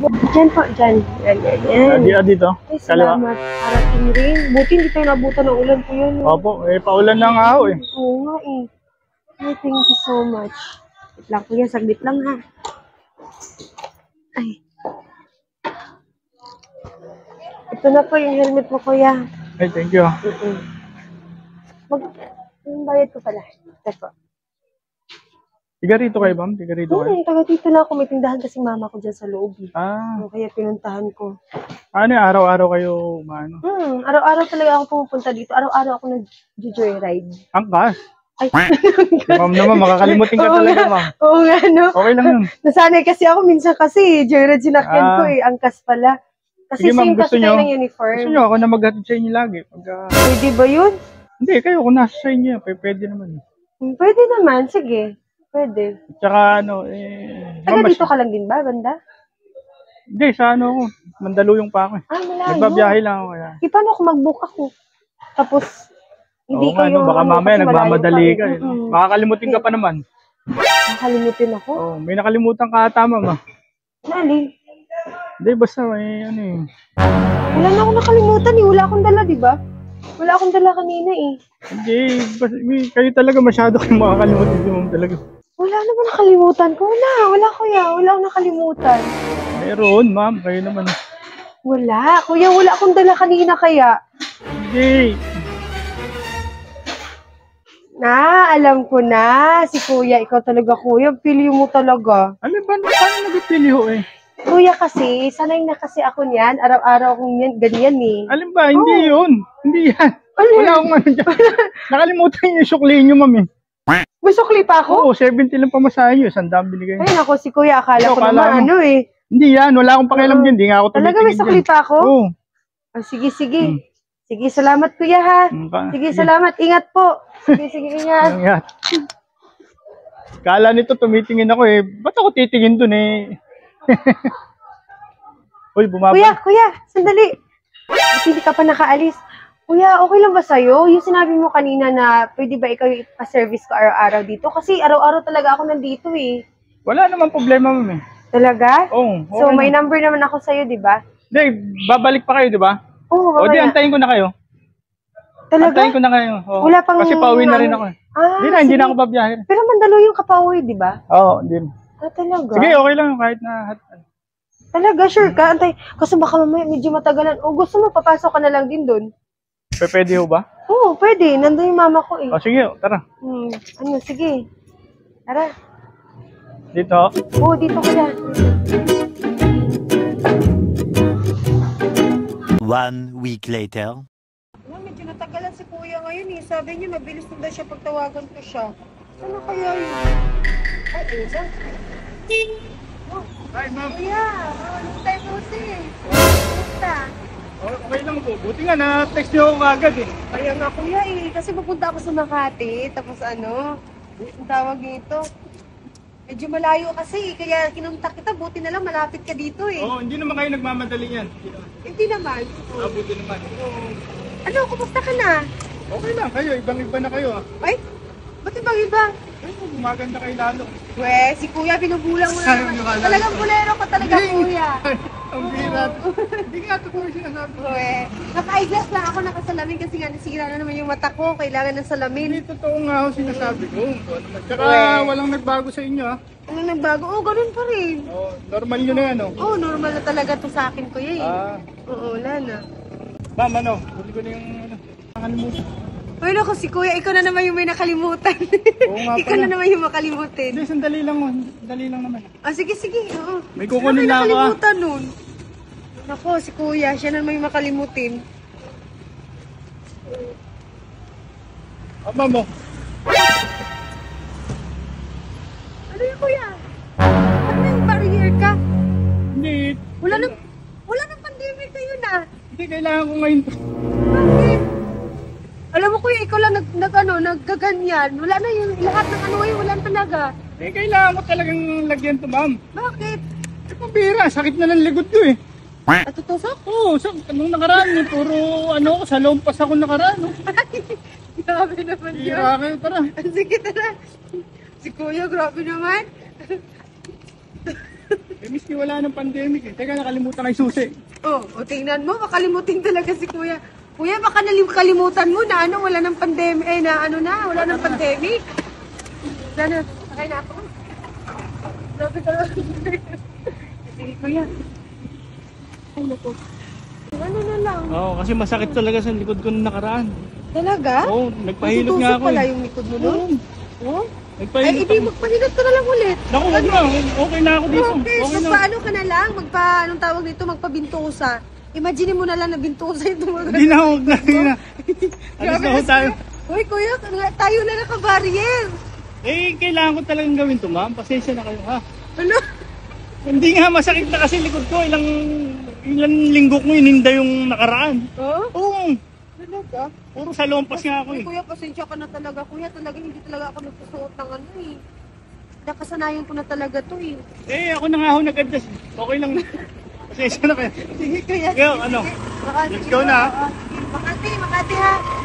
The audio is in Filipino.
Diyan po, dyan. Yan. Dito? Ay, salamat. Parating rin. Buti hindi tayo nabutan ng ulan po yun. Opo, paulan na nga ako eh. Oo nga eh. Ay, thank you so much. Wait lang kuya, saglit lang ha. Ay. Ito na po yung helmet mo kuya. Ay, thank you. Yung bayad ko pala. Ito po. Tiga rito kayo, ma'am? Tiga rito kayo? Taga dito na ako. May tindahan kasi mama ko dyan sa loob. Kaya pinuntahan ko. Ano yung araw-araw kayo maano? Araw-araw talaga ako pumupunta dito. Araw-araw ako nag-joyride. Angkas? Ay, ma'am naman, makakalimutin ka talaga, ma'am. Oo nga, no? Okay lang yun. Nasanay kasi ako minsan kasi joyride sinakyan ko eh. Angkas pala. Kasi sige, ma'am, same kasi tayo ng uniform. Gusto nyo ako na maghatid sa inyo lagi? Pwede ba yun? Hindi, kayo kung nasa sa inyo. Pwede naman. Pwede naman, sige. Pwede. Tsaka taga dito ka lang din ba, banda? Hindi, sa ako. Mandaluyong pa ako eh. Malayo. Nagbabiyahe lang ako kaya. Paano ako mag-book ako? Tapos, hindi kayo... baka mamaya nagmamadali ka eh. Makakalimutin ka pa naman. Nakalimutin ako? Oo, may nakalimutan ka ata, ma'am. Nali? Hindi, basta may ano eh. Wala na akong nakalimutan eh. Wala akong dala, di ba? Wala akong dala kanina eh. Hindi, kayo talaga masyado kayong makakalimutin mo talaga. Wala naman nakalimutan ko. Wala kuya. Wala akong nakalimutan. Meron, ma'am. Kayo naman. Wala. Kuya, wala akong dala kanina kaya. Hindi. Alam ko na. Si kuya, ikaw talaga kuya. Pili mo talaga. Alam ba, paano nagpili ho eh? Kuya kasi, sanay na kasi ako niyan. Araw-araw kong yan, ganyan eh. Alam ba, hindi yun. Hindi yan. Wala akong ano dyan. Nakalimutan yung sukli nyo, ma'am eh. May sukli pa ako? Oo, 70 lang pamasahe nyo. Sandang binigay. Ay, nako, si kuya, akala ko naman ano eh. Hindi yan, wala akong pakialam dyan. Hindi nga ako tumitingin. Talaga may sukli pa ako? Oo. Sige. Sige, salamat kuya ha. Sige, salamat. Ingat po. Sige, ingat. Ingat. Kala nito tumitingin ako eh. Ba't ako titingin dun eh? Uy, bumaba. Kuya, sandali. Hindi ka pa nakaalis. Kuya, okay lang ba sa'yo? Yung sinabi mo kanina na pwede ba ikaw yung ipa-service ko araw-araw dito? Kasi araw-araw talaga ako nandito eh. Wala naman problema, ma'am eh. Talaga? Oo. So, may number naman ako sa'yo, di ba? Hindi, babalik pa kayo, di ba? Oo, mamaya. O di, antayin ko na kayo. Talaga? Antayin ko na kayo. Oo. Wala pang... Kasi pauwi na rin ako eh. Hindi na ako babiyahe. Pero Mandaluyong ka pauwi, di ba? Oo, hindi. Talaga? Sige, okay lang kahit na... Talaga, sure ka? Antay. Kasi baka mamaya medyo matagalan. O gusto mo, papasok ka na lang din doon. Pwede ho ba? Oo, pwede. Nandun yung mama ko eh. O sige, tara. Sige. Tara. Dito? Oo, dito ko na. 1 week later. Medyo natagalan si kuya ngayon eh. Sabi niya mabilis na daw siya pagtawagan ko siya. Ano kaya yun? Ay, Eza. Hi, ma'am. Kuya, ano tayo buti? Basta. Okay lang po. Buti nga na-text niyo ako agad eh. Kaya nga kuya eh. Kasi pupunta ako sa Makati. Tapos ang tawag nito. Medyo malayo kasi kaya kinuntak kita. Buti na lang malapit ka dito eh. Oo, hindi naman kayo nagmamadali yan. Hindi naman. Buti naman. Ano, kumusta ka na? Okay lang kayo. Ibang-iba na kayo ah. Ay, ba't ibang-iba? Ay, gumaganda kayo lalo. Si kuya, binubulang mo na naman. Talagang bulero ko talaga, kuya. Ang birat. Hindi nga ito po yung sinasabi. Naka-eyeglass lang ako nakasalamin kasi nga nasira na naman yung mata ko. Kailangan ng salamin. Hindi totoo nga ako sinasabi ko. Tsaka walang nagbago sa inyo ah. Anong nagbago? Ganun pa rin. Normal yun na yan oh. Normal na talaga to sa akin, kuya eh. Wala na. Ma'am, huli ko na yung nakalimutan. Ay, naku, si kuya, ikaw na naman yung may nakalimutan. Oo nga pala. Ikaw na naman yung makalimutin. Hindi, sandali lang oh. Dali lang naman. Sige. Oo. May kukunin na ako ah. Nakalimutan nun. Naku, si kuya, siya na naman yung makalimutin. Ma'am mo. Ano yung kuya? Ano yung barrier ka? Hindi. Wala nang pandemic na yun ah. Hindi, kailangan ko ngayon. Bakit? Alam mo kuya, ikaw lang naggaganyan. Wala na yung lahat ng wala na talaga. Hindi, kailangan ko talagang lagyan to, ma'am. Bakit? Pabira, sakit na ng likod ko eh. Tutusok? Oo, nung nakaraan, puro sa lompas ako nakaraan. Grabe naman yun. Hira kayo, tara. Sige, tara. Si kuya, grabe naman. Eh, miski wala ng pandemic eh. Teka, nakalimutan kay susi. Oh, o tingnan mo, makalimutin talaga si Kuya. Kuya, baka kalimutan mo na ano, wala ng pandemic, wala ng pandemic. Wala na, sakay na ako. Sabi ka lang. Sige, Kuya. Ay, naku. Ano na lang. Oo, kasi masakit talaga sa likod ko nung nakaraan. Talaga? Oo, nagpahilot nga ako. pala eh. yung likod mo nun? Oh? Ay, Nagpahilot hindi, ako. magpahilot ka na lang ulit. Naku, wag na. Okay na ako dito. Okay, Okay na. magpaano ka na lang, anong tawag nito, magpabintusa. Imagine mo na lang na bintusa yung tumagal. Hindi na, huwag na. Hindi na. Alis na ho tayo. Uy, Kuya, tayo na naka-barrier. Eh, kailangan ko talagang gawin to, ma'am. Pasensya na kayo, ha? Ano? Hindi nga, masakit na kasi likod ko. Ilang linggo ko ininda yung nakaraan. Oh? Oo, Talaga? puro sa lompas nga ako Uy, eh. Kuya, pasensya ka na talaga. Kuya, talaga hindi talaga ako nagsusuot ng ano eh. Nakasanayan ko na talaga to eh. Eh, ako na nga ho nag-adjust. Okay lang. Pasensya na kayo. Sige, Kuya. Kaya, ano? Makati, Let's go na. Makati ha.